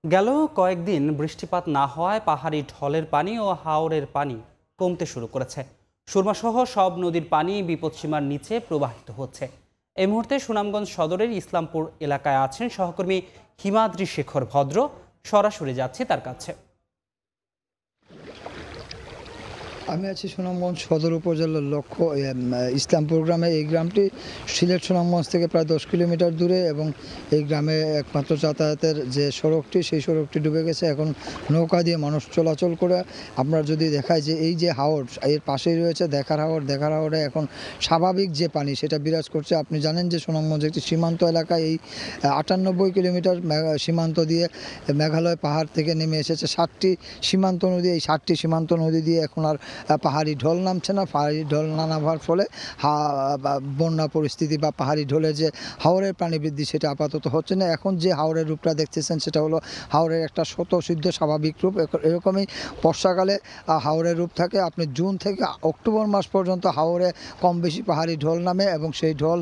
গেল কয়েকদিন বৃষ্টিপাত না হওয়ায় পাহাড়ি ঢলের পানি ও হাওরের পানি কমতে শুরু করেছে। সুরমাসহ সব নদীর পানি বিপদসীমার নিচে প্রবাহিত হচ্ছে। এই মুহূর্তে সুনামগঞ্জ সদরের ইসলামপুর এলাকায় আছেন সহকর্মী হিমাদ্রি শেখর ভদ্র। সরাসরি যাচ্ছি তার কাছে। আমি আছি সুনামগঞ্জ সদর উপজেলার লক্ষ্য ইসলামপুর গ্রামে। এই গ্রামটি সিলেট সুনামগঞ্জ থেকে প্রায় 10 কিলোমিটার দূরে এবং এই গ্রামে একমাত্র যাতায়াতের যে সড়কটি, সেই সড়কটি ডুবে গেছে। এখন নৌকা দিয়ে মানুষ চলাচল করে। আপনার যদি দেখায় যে এই যে হাওর, এর পাশেই রয়েছে দেখার হাওরে এখন স্বাভাবিক যে পানি সেটা বিরাজ করছে। আপনি জানেন যে সুনামগঞ্জ একটি সীমান্ত এলাকা। এই 98 কিলোমিটার সীমান্ত দিয়ে মেঘালয় পাহাড় থেকে নেমে এসেছে 7টি সীমান্ত নদী। এই 7টি সীমান্ত নদী দিয়ে এখন আর পাহাড়ি ঢল নামছে না। পাহাড়ি ঢল না নামার ফলে বন্যা পরিস্থিতি বা পাহাড়ি ঢলের যে হাওরের পানি বৃদ্ধি সেটা আপাতত হচ্ছে না। এখন যে হাওরের রূপটা দেখতেছেন সেটা হলো হাওরের একটা স্বতঃসিদ্ধ স্বাভাবিক রূপ। এরকমই বর্ষাকালে হাওরের রূপ থাকে। আপনি জুন থেকে অক্টোবর মাস পর্যন্ত হাওরে কম বেশি পাহাড়ি ঢল নামে এবং সেই ঢল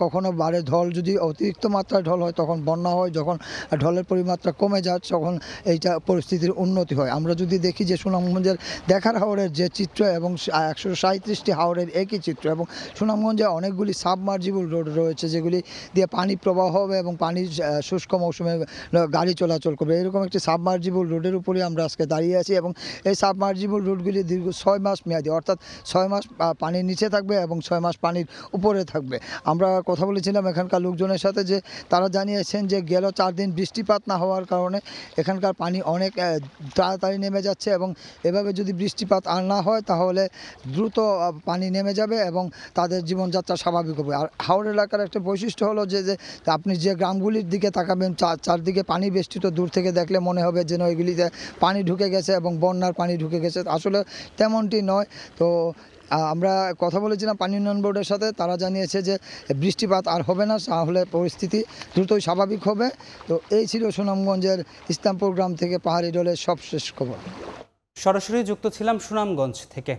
কখনো বাড়ে। ঢল যদি অতিরিক্ত মাত্রায় ঢল হয় তখন বন্যা হয়, যখন ঢলের পরিমাত্রা কমে যায় তখন এইটা পরিস্থিতির উন্নতি হয়। আমরা যদি দেখি যে সুনামগঞ্জের দেখার হাওরের যে চিত্র এবং 137টি হাওরের একই চিত্র, এবং সুনামগঞ্জে অনেকগুলি সাবমার্জিবল রোড রয়েছে যেগুলি দিয়ে পানি প্রবাহ হবে এবং পানি শুষ্ক মৌসুমে গাড়ি চলাচল করবে। এরকম একটি সাবমার্জিবল রোডের উপরে আমরা আজকে দাঁড়িয়ে আছি এবং এই সাবমার্জিবল রোডগুলি দীর্ঘ 6 মাস মেয়াদি, অর্থাৎ 6 মাস পানির নিচে থাকবে এবং 6 মাস পানির উপরে থাকবে। আমরা কথা বলেছিলাম এখানকার লোকজনের সাথে, যে তারা জানিয়েছেন যে গেল 4 দিন বৃষ্টিপাত না হওয়ার কারণে এখানকার পানি অনেক তাড়াতাড়ি নেমে যাচ্ছে এবং এভাবে যদি বৃষ্টিপাত আর না হয় তাহলে দ্রুত পানি নেমে যাবে এবং তাদের জীবনযাত্রা স্বাভাবিক হবে। আর হাওর এলাকার একটা বৈশিষ্ট্য হলো যে আপনি যে গ্রামগুলির দিকে তাকাবেন, চারদিকে পানি বেষ্টিত, দূর থেকে দেখলে মনে হবে যেন এগুলিতে পানি ঢুকে গেছে এবং বন্যার পানি ঢুকে গেছে। আসলে তেমনটি নয়। তো আমরা কথা বলেছিলাম পানি উন্নয়ন বোর্ডের সাথে, তারা জানিয়েছে যে বৃষ্টিপাত আর হবে না, তাহলে পরিস্থিতি দ্রুতই স্বাভাবিক হবে। তো এই ছিল সুনামগঞ্জের ইসলামপুর গ্রাম থেকে পাহাড়ি ঢলের সবশেষ খবর। সরাসরি যুক্ত ছিলাম সুনামগঞ্জ থেকে।